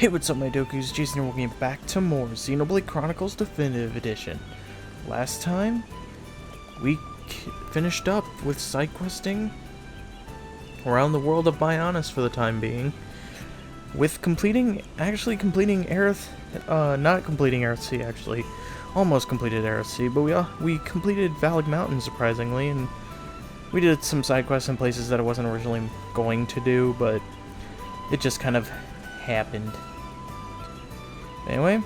Hey, what's up, my dokus? Jason here, welcome you back to more Xenoblade Chronicles Definitive Edition. Last time, we finished up with side questing around the world of Bionis for the time being, with actually completing Aerith, not completing Aerith Sea, actually, almost completed Aerith Sea, but we completed Valid Mountain, surprisingly, and we did some side quests in places that I wasn't originally going to do, but it just kind of happened. Anyway,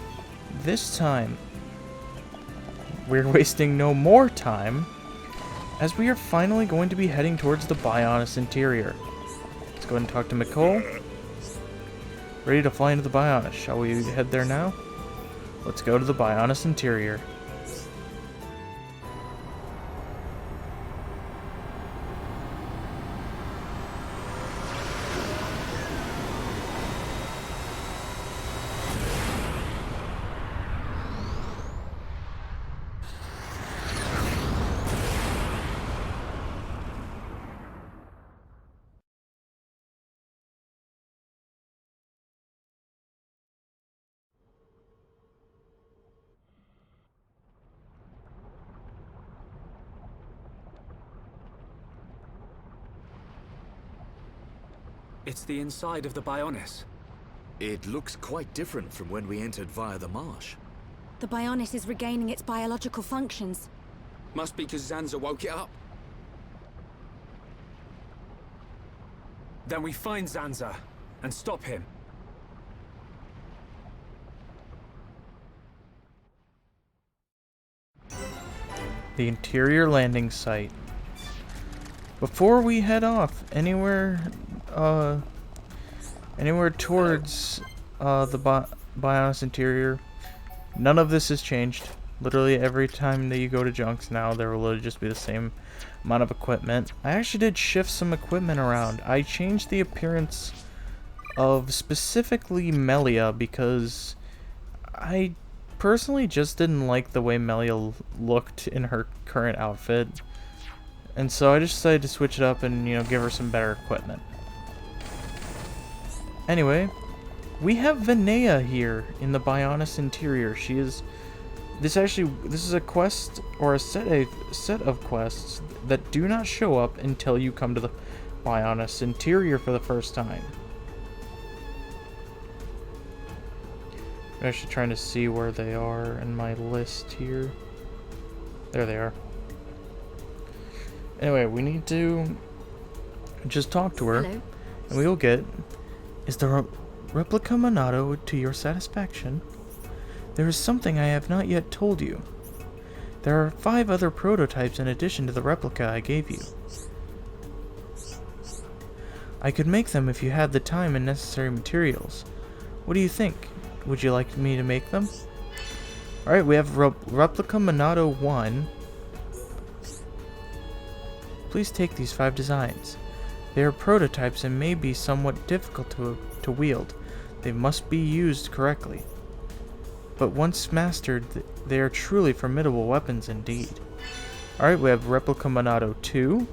this time, we're wasting no more time, as we are finally going to be heading towards the Bionis Interior. Let's go ahead and talk to Nicole. Ready to fly into the Bionis. Shall we head there now? Let's go to the Bionis Interior. It's the inside of the Bionis. It looks quite different from when we entered via the marsh. The Bionis is regaining its biological functions. Must be because Zanza woke it up. Then we find Zanza and stop him. The Interior landing site. Before we head off anywhere towards the Bionis Interior, none of this has changed. Literally every time that you go to Junks now, there will literally just be the same amount of equipment. I actually did shift some equipment around. I changed the appearance of specifically Melia because I personally just didn't like the way Melia looked in her current outfit. And so I just decided to switch it up and, give her some better equipment. Anyway, we have Vinea here in the Bionis Interior. This is a quest, or a set of quests that do not show up until you come to the Bionis Interior for the first time. I'm actually trying to see where they are in my list here. There they are. Anyway, we need to just talk to her. Hello. And we will get... Is the Replica Monado to your satisfaction? There is something I have not yet told you. There are 5 other prototypes in addition to the replica I gave you. I could make them if you had the time and necessary materials. What do you think? Would you like me to make them? Alright, we have Replica Monado 1. Please take these 5 designs. They are prototypes and may be somewhat difficult to wield. They must be used correctly. But once mastered, they are truly formidable weapons indeed. Alright, we have Replica Monado 2,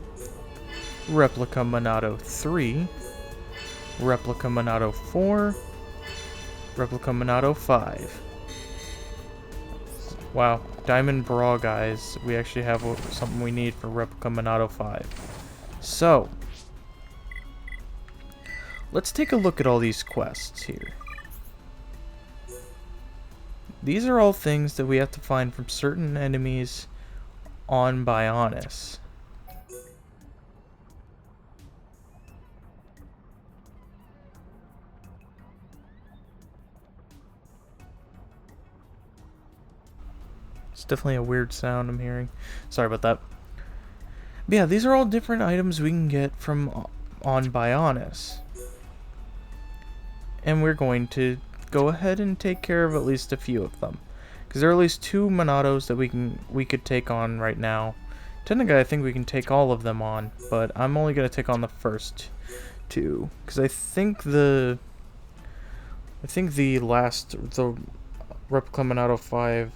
Replica Monado 3, Replica Monado 4, Replica Monado 5. Wow, Diamond Bra, guys. We actually have something we need for Replica Monado 5. So, let's take a look at all these quests here. These are all things that we have to find from certain enemies on Bionis. It's definitely a weird sound I'm hearing. Sorry about that. But yeah, these are all different items we can get from on Bionis. And we're going to go ahead and take care of at least a few of them, because there are at least 2 Monados that we could take on right now. Technically, I think we can take all of them on, but I'm only going to take on the first 2, because I think the Replica Monado 5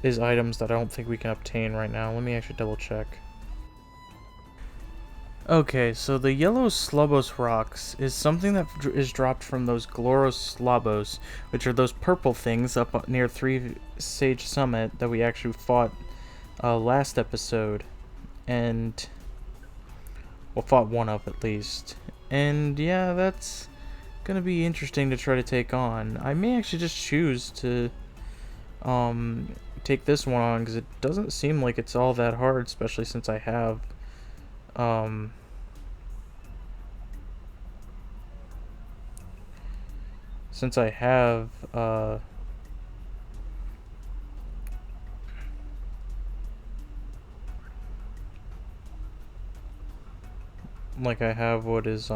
is items that I don't think we can obtain right now. Let me actually double check. Okay, so the yellow Slobos rocks is something that is dropped from those Gloros Slobos, which are those purple things up near Three Sage Summit that we actually fought last episode, and well, fought one of at least. And yeah, that's gonna be interesting to try to take on. I may actually just choose to take this one on because it doesn't seem like it's all that hard, especially since I have like I have what is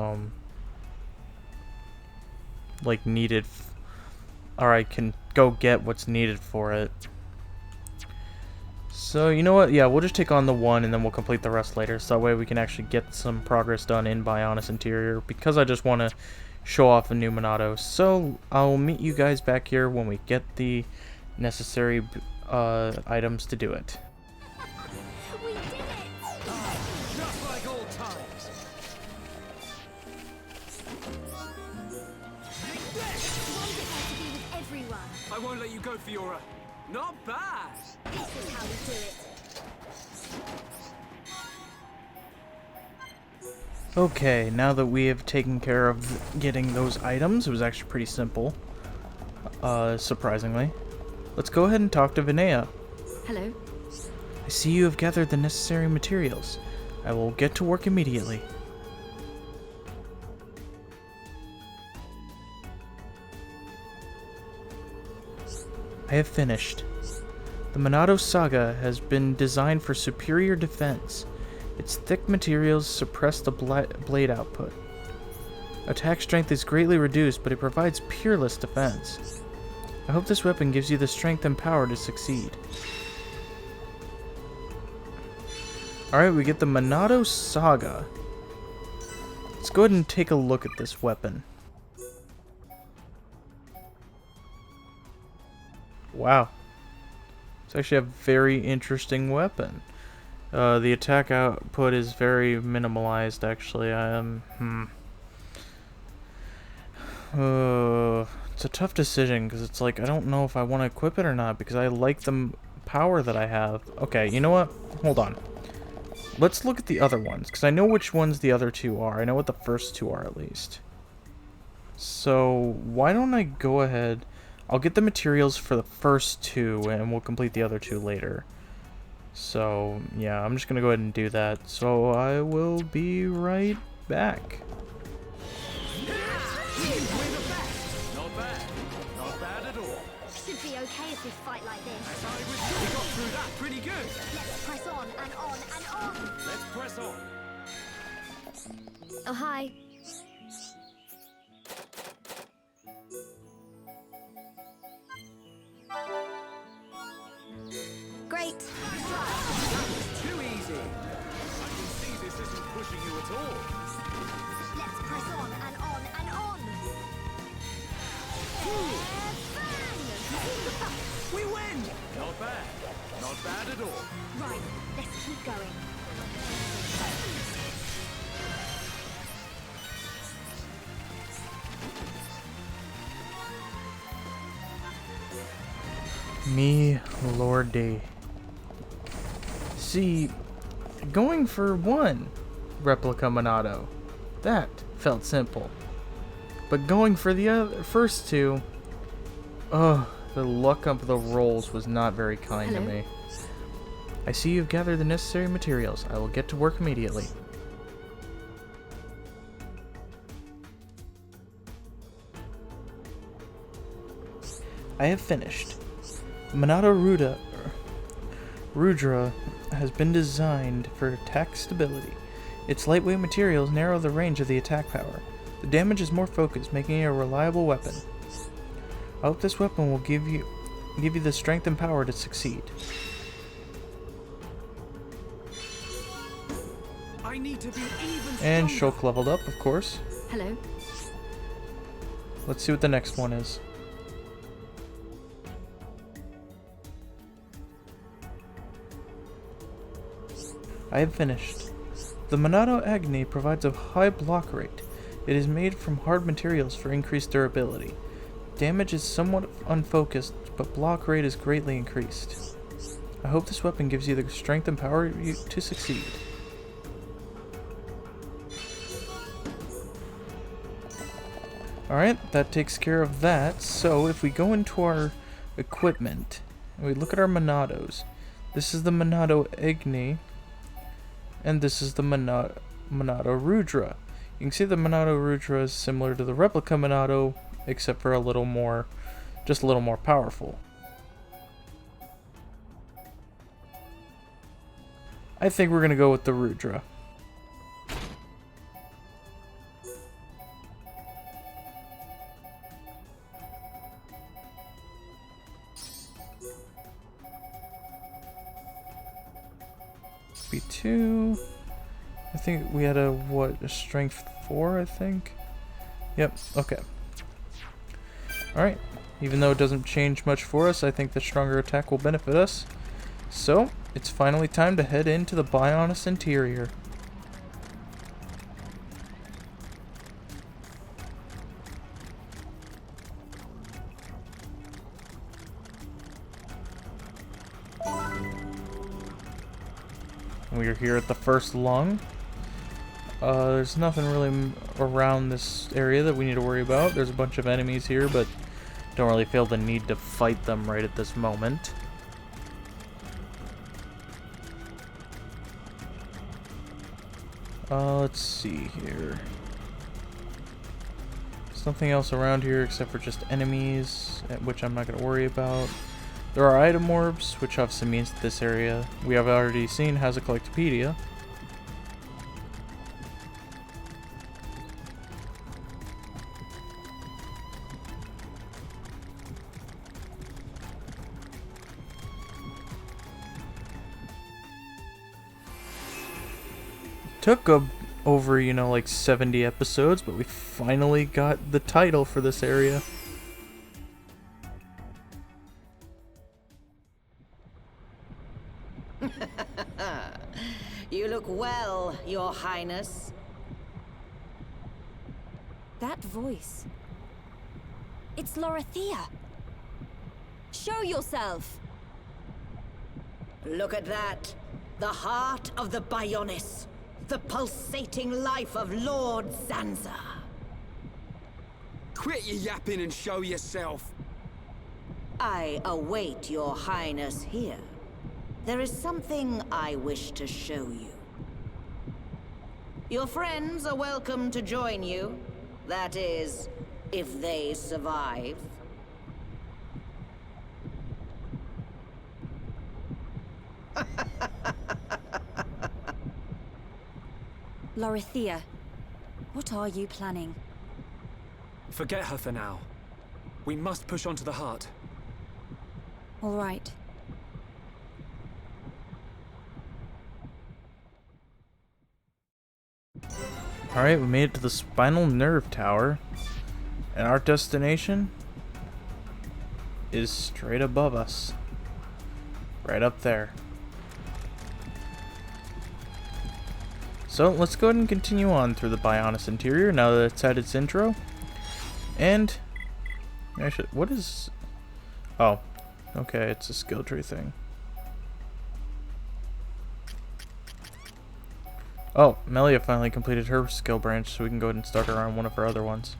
like needed or I can go get what's needed for it. So you know what, yeah, we'll just take on the one and then we'll complete the rest later, so that way we can actually get some progress done in Bionis Interior, because I just want to show off the new Monado. So I'll meet you guys back here when we get the necessary items to do it. We did it! Just like old times. Wonderful to be with everyone. I won't let you go, Fiora. Not bad. This is how we do it. Okay, now that we have taken care of getting those items, it was actually pretty simple, surprisingly. Let's go ahead and talk to Vinea. Hello. I see you have gathered the necessary materials. I will get to work immediately. I have finished. The Monado Saga has been designed for superior defense. Its thick materials suppress the blade output. Attack strength is greatly reduced, but it provides peerless defense. I hope this weapon gives you the strength and power to succeed. Alright, we get the Monado Saga. Let's go ahead and take a look at this weapon. Wow. It's actually a very interesting weapon. The attack output is very minimalized, actually. It's a tough decision, because it's like, I don't know if I want to equip it or not, because I like the power that I have. Okay, you know what? Hold on. Let's look at the other ones, because I know which ones the other two are. I know what the first two are, at least. So, why don't I go ahead... I'll get the materials for the first two, and we'll complete the other two later. So, yeah, I'm just going to go ahead and do that. So, I will be right back. Not bad. Not bad at all. Should be okay if we fight like this. We got through that pretty good. Let's press on and on and on. Let's press on. Oh, hi. Great. Too easy. I can see this isn't pushing you at all. Let's press on and on and on. Bang! We win. Not bad. Not bad at all. Right, let's keep going. Me lordy. See, going for one Replica Monado, that felt simple. But going for the first two, the luck of the rolls was not very kind to Hello? me. I see you've gathered the necessary materials. I will get to work immediately. I have finished. Monado Rudra has been designed for attack stability. Its lightweight materials narrow the range of the attack power. The damage is more focused, making it a reliable weapon. I hope this weapon will give you the strength and power to succeed. I need to be even And stronger. Shulk leveled up, of course. Hello. Let's see what the next one is. I have finished. The Monado Agni provides a high block rate. It is made from hard materials for increased durability. Damage is somewhat unfocused, but block rate is greatly increased. I hope this weapon gives you the strength and power to succeed. Alright, that takes care of that. So if we go into our equipment and we look at our Monados, this is the Monado Agni, and this is the Monado Rudra. You can see the Monado Rudra is similar to the Replica Monado, except for just a little more powerful. I think we're gonna go with the Rudra. B2. I think we had a strength 4, I think. Yep, okay. Alright. Even though it doesn't change much for us, I think the stronger attack will benefit us. So, it's finally time to head into the Bionis Interior. We are here at the first lung. There's nothing really around this area that we need to worry about. There's a bunch of enemies here, but don't really feel the need to fight them right at this moment. Let's see here. There's nothing else around here except for just enemies, which I'm not going to worry about. There are item orbs, which obviously means that this area we have already seen has a collectopedia. Took over, like 70 episodes, but we finally got the title for this area. You look well, Your Highness. That voice. It's Lorithia. Show yourself. Look at that. The heart of the Bionis. The pulsating life of Lord Zanza. Quit your yapping and show yourself. I await Your Highness here. There is something I wish to show you. Your friends are welcome to join you. That is, if they survive. Lorithia, what are you planning? Forget her for now. We must push on to the heart. All right. Alright, we made it to the spinal nerve tower. And our destination is straight above us. Right up there. So let's go ahead and continue on through the Bionis Interior now that it's had its intro. And actually, what is... Oh, okay, it's a skill tree thing. Oh, Melia finally completed her skill branch, so we can go ahead and start her on one of her other ones.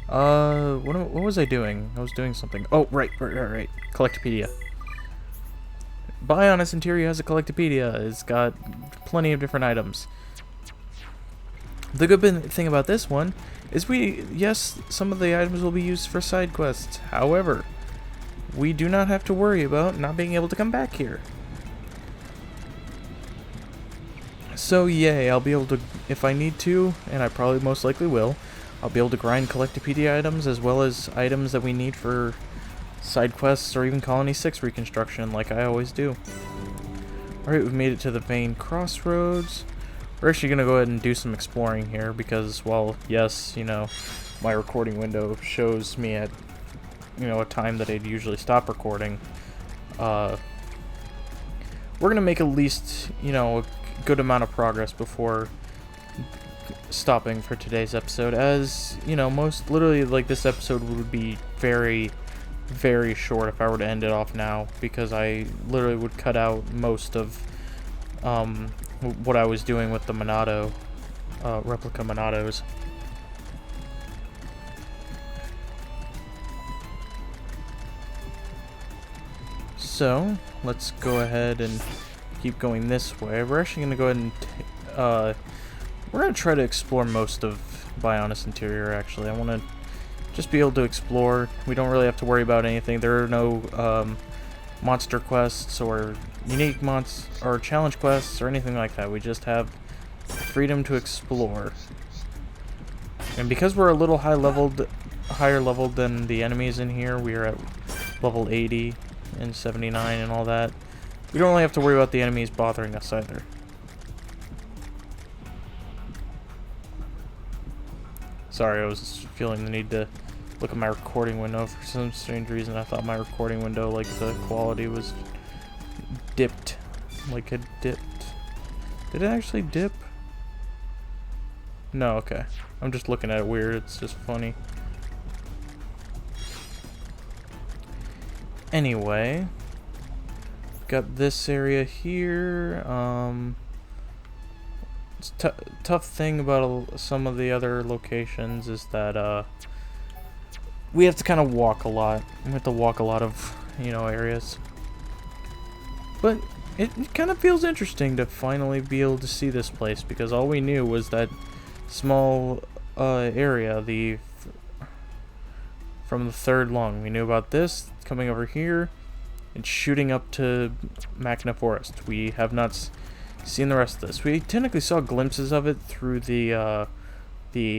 What was I doing? I was doing something. Oh, right. Collectopedia. Bionis Interior has a collectopedia. It's got plenty of different items. The good thing about this one is yes, some of the items will be used for side quests. However, we do not have to worry about not being able to come back here. So yay, I'll be able to, if I need to, and I probably most likely will, I'll be able to grind collectopedia items as well as items that we need for side quests or even Colony 6 reconstruction like I always do. Alright, we've made it to the main crossroads. We're actually going to go ahead and do some exploring here because, well, yes, my recording window shows me at, a time that I'd usually stop recording. we're gonna make at least, you know, a good amount of progress before stopping for today's episode. As, you know, literally, like, this episode would be very, very short if I were to end it off now, because I literally would cut out most of, what I was doing with the Monado, Replica Monados. So, let's go ahead and keep going this way. We're actually going to go ahead and we're going to try to explore most of Bionis Interior, actually. I want to just be able to explore. We don't really have to worry about anything. There are no monster quests or unique or challenge quests or anything like that. We just have freedom to explore. And because we're a little higher leveled than the enemies in here, we are at level 80 and 79 and all that. We don't really have to worry about the enemies bothering us either. Sorry, I was feeling the need to look at my recording window. For some strange reason, I thought my recording window, like, the quality was dipped. Like it dipped. Did it actually dip? No, okay. I'm just looking at it weird. It's just funny. Anyway, got this area here. It's tough thing about some of the other locations is that we have to kind of walk a lot. We have to walk a lot of, you know, areas. But it kind of feels interesting to finally be able to see this place, because all we knew was that small area, from the third lung. We knew about this coming over here and shooting up to Machina Forest. We have not seen the rest of this. We technically saw glimpses of it through the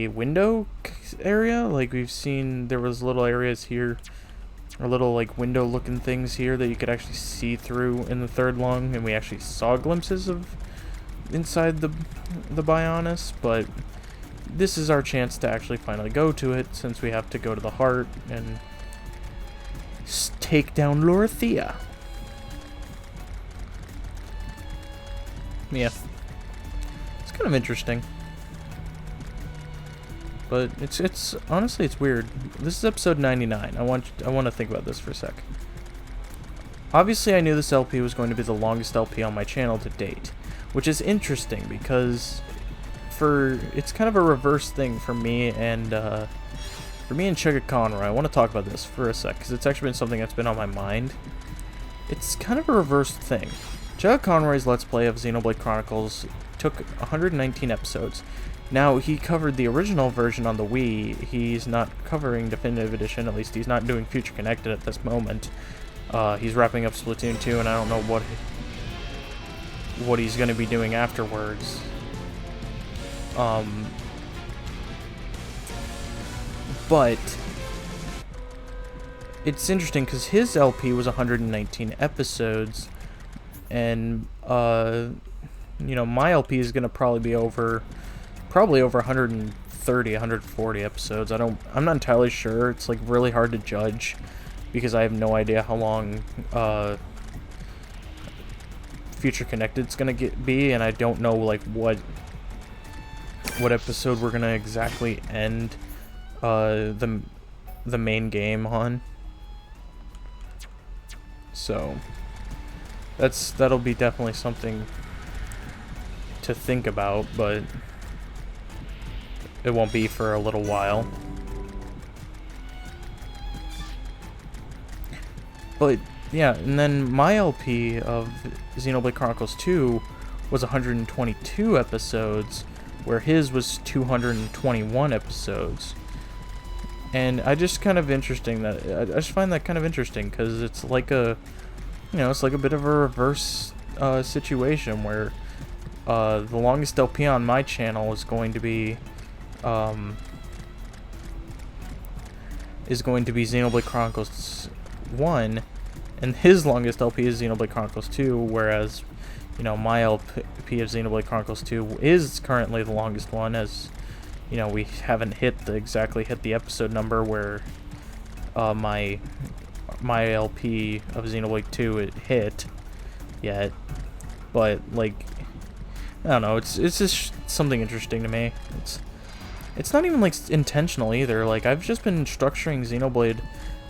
window area. Like, we've seen there was little areas here, or little, like, window looking things here that you could actually see through in the third lung, and we actually saw glimpses of inside the Bionis, but this is our chance to actually finally go to it, since we have to go to the heart and take down Lorithia. Yeah. It's kind of interesting. But it's honestly, it's weird. This is episode 99. I want to think about this for a sec. Obviously, I knew this LP was going to be the longest LP on my channel to date, which is interesting because it's kind of a reverse thing for me and Chugga Conroy. I want to talk about this for a sec because it's actually been something that's been on my mind. It's kind of a reverse thing. Chugga Conroy's Let's Play of Xenoblade Chronicles took 119 episodes. Now, he covered the original version on the Wii. He's not covering Definitive Edition, at least he's not doing Future Connected at this moment. He's wrapping up Splatoon 2, and I don't know what he's going to be doing afterwards. But it's interesting because his LP was 119 episodes, and you know, my LP is going to probably be probably over 130, 140 episodes. I'm not entirely sure. It's like really hard to judge because I have no idea how long Future Connected's gonna be, and I don't know like what episode we're gonna exactly end the main game on. So that'll be definitely something to think about, but it won't be for a little while. But yeah, and then my LP of Xenoblade Chronicles 2 was 122 episodes, where his was 221 episodes. And I just kind of interesting that I just find that kind of interesting because it's like it's like a bit of a reverse situation where the longest LP on my channel is going to be Xenoblade Chronicles 1, and his longest LP is Xenoblade Chronicles 2, whereas, you know, my LP of Xenoblade Chronicles 2 is currently the longest one, as, you know, we haven't exactly hit the episode number where my LP of Xenoblade 2 hit yet. but like, I don't know. It's just something interesting to me. It's not even like intentional either. Like, I've just been structuring Xenoblade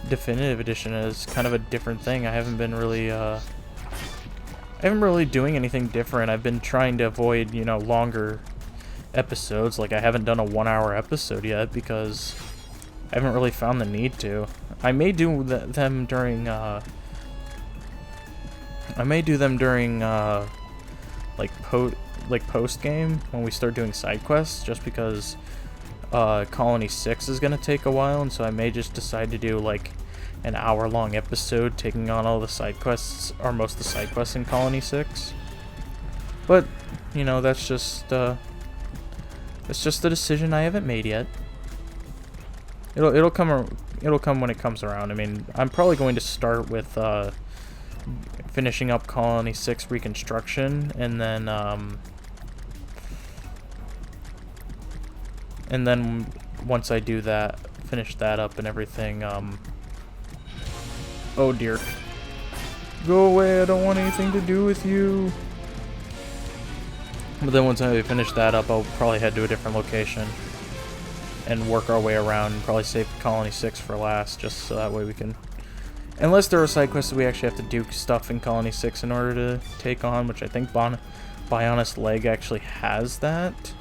Definitive Edition as kind of a different thing. I haven't been really doing anything different. I've been trying to avoid, you know, longer episodes. Like, I haven't done a 1-hour episode yet because I haven't really found the need to. I may do them during post game when we start doing side quests, just because Colony 6 is gonna take a while, and so I may just decide to do like an hour-long episode taking on all the side quests, or most of the side quests in Colony 6. But you know, that's just a decision I haven't made yet. It'll come when it comes around. I mean, I'm probably going to start with finishing up Colony 6 Reconstruction, and then once I do that, finish that up and everything, oh dear. Go away, I don't want anything to do with you. But then once I finish that up, I'll probably head to a different location and work our way around, and probably save Colony 6 for last, just so that way we can... Unless there are side quests that we actually have to do stuff in Colony 6 in order to take on, which I think Bionis Leg actually has that.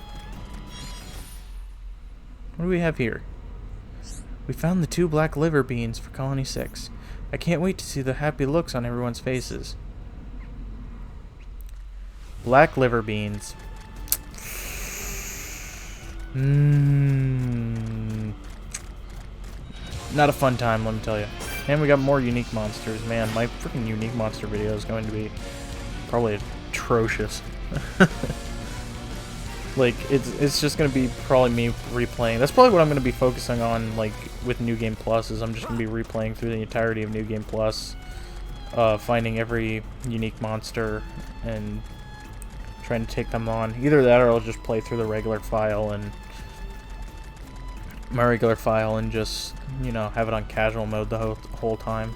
What do we have here? We found the 2 black liver beans for Colony 6. I can't wait to see the happy looks on everyone's faces. Black liver beans. Not a fun time, let me tell you. And we got more unique monsters. Man, my freaking unique monster video is going to be probably atrocious. Like, it's just going to be probably me replaying. That's probably what I'm going to be focusing on, like, with New Game Plus, is I'm just going to be replaying through the entirety of New Game Plus, finding every unique monster and trying to take them on. Either that, or I'll just play through the regular file and just, you know, have it on casual mode the whole time.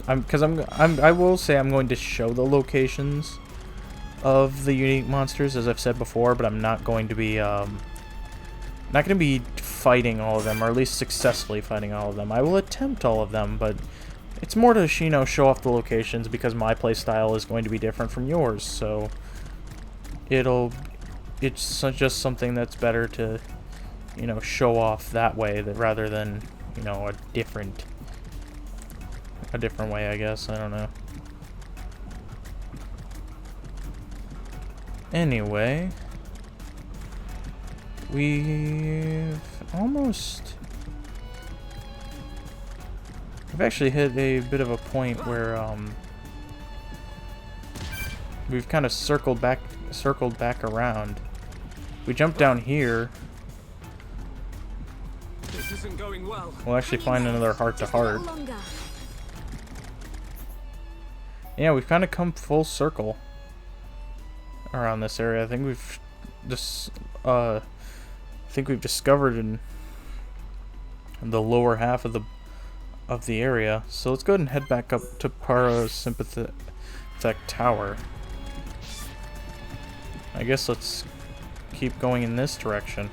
I will say I'm going to show the locations of the unique monsters, as I've said before, but I'm not going to be fighting all of them, or at least successfully fighting all of them. I will attempt all of them, but it's more to, you know, show off the locations, because my playstyle is going to be different from yours, so it's just something that's better to, you know, show off that way, rather than, you know, a different way, I guess. I don't know. Anyway, we've actually hit a bit of a point where we've kind of circled back around. We jumped down here. This isn't going well. We'll actually find another heart-to-heart. Yeah, we've kind of come full circle around this area. I think we've discovered in the lower half of the area. So let's go ahead and head back up to Parasympathetic Tower. I guess let's keep going in this direction.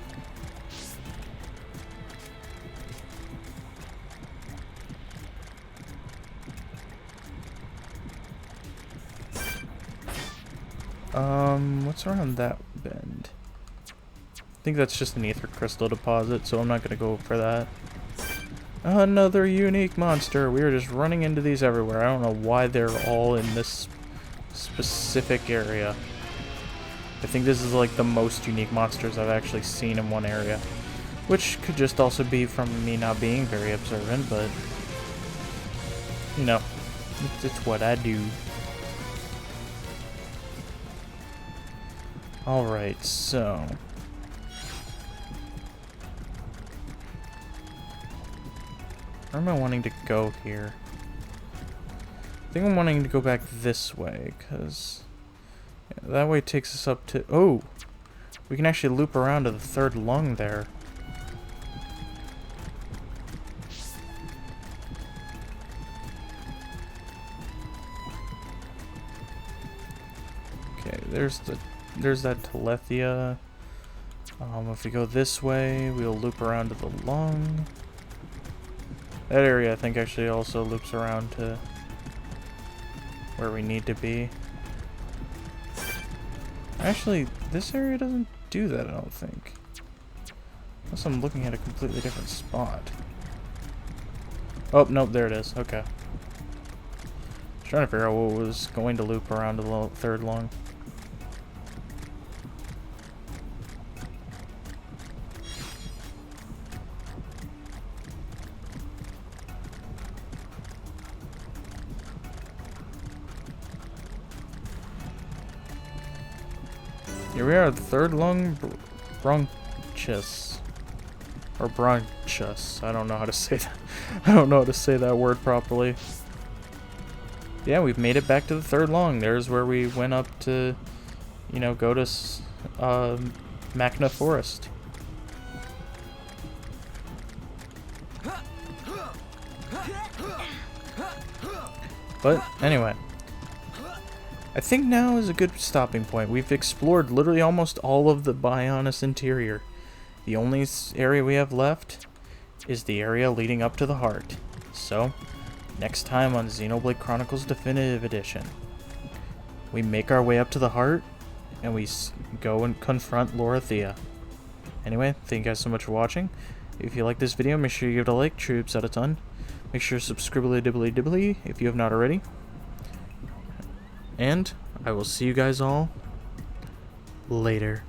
What's around that bend? I think that's just an ether crystal deposit, so I'm not gonna go for that. Another unique monster. We are just running into these everywhere. I don't know why they're all in this specific area. I think this is like the most unique monsters I've actually seen in one area. Which could just also be from me not being very observant, but you know, it's what I do. Alright, so where am I wanting to go here? I think I'm wanting to go back this way, because that way takes us up to... Oh! We can actually loop around to the third lung there. Okay, there's that Telethia. If we go this way, we'll loop around to the lung. That area, I think, actually also loops around to where we need to be. Actually, this area doesn't do that, I don't think. Unless I'm looking at a completely different spot. Oh, nope, there it is. Okay. Trying to figure out what was going to loop around to the third lung. Here we are at the third lung bronchus. Or bronchus. I don't know how to say that. I don't know how to say that word properly. Yeah, we've made it back to the third lung. There's where we went up to, you know, go to Machna Forest. But anyway, I think now is a good stopping point. We've explored literally almost all of the Bionis Interior. The only area we have left is the area leading up to the heart. So, next time on Xenoblade Chronicles Definitive Edition, we make our way up to the heart, and we go and confront Lorithia. Anyway, thank you guys so much for watching. If you like this video, make sure you give it a like, troops out a ton. Make sure to subscribe dibbly if you have not already. And I will see you guys all later.